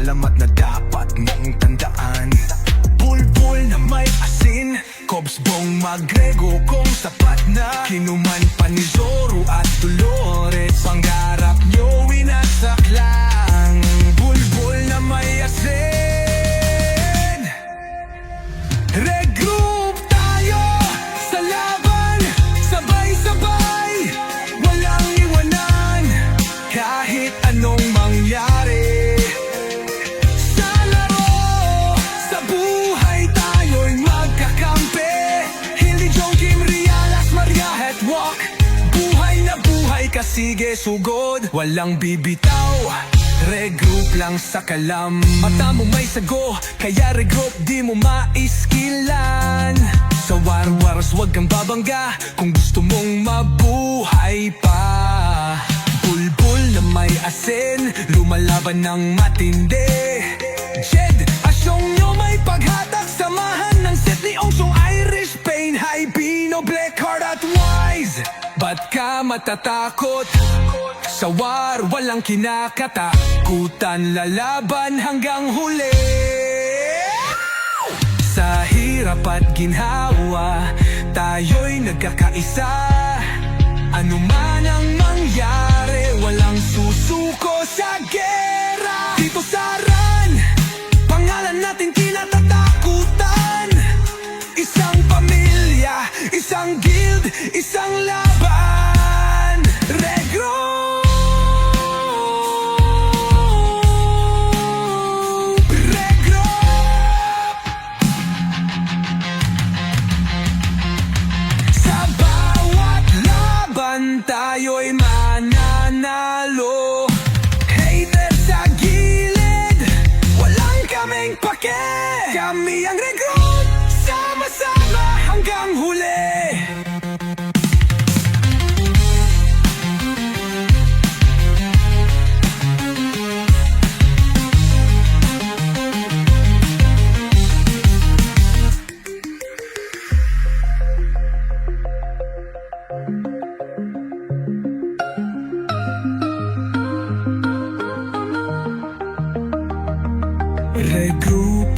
alamat na dapat mong tandaan. Bulbul na may asin, Cobs Bong Magrego kung sapat na. Kinuman pa ni Zorro at Dolores, pangarap nyo winasak lang. Bulbul na may asin. Regroup tayo sa laban, sabay-sabay, walang iwanan. Kahit anong mangyari sa laro, sa buhay tayo'y magkakampi. Hindi Jong Kim, Rialas, Maria at Walk. Buhay na buhay ka, sige sugod, walang bibitaw. Regroup lang sa kalam, mata mo may sago, kaya regroup di mo maiskilan. Sa war-wars wag kang babangga kung gusto mong mabuhay pa. Bulbul na may asin, lumalaban ng matindi. Jed, asyong nyo may paghatak, samahan ng set ni Ongsong Irish Pain, High Pino, Blackheart at Wise. Ba't ka matatakot? Sa war, walang kinakatakutan, lalaban hanggang huli. Sa hirap at ginhawa, tayo'y nagkakaisa. Ano man ang mangyari, walang susuko sa gera. Dito sa RAN, pangalan natin kinatatakutan. Isang pamilya, isang guild, isang laban. Regroup! Tayo'y mananalo. Hater sa gilid, walang kaming pake. Kami ang regroup, sama-sama hanggang huli. Regroup.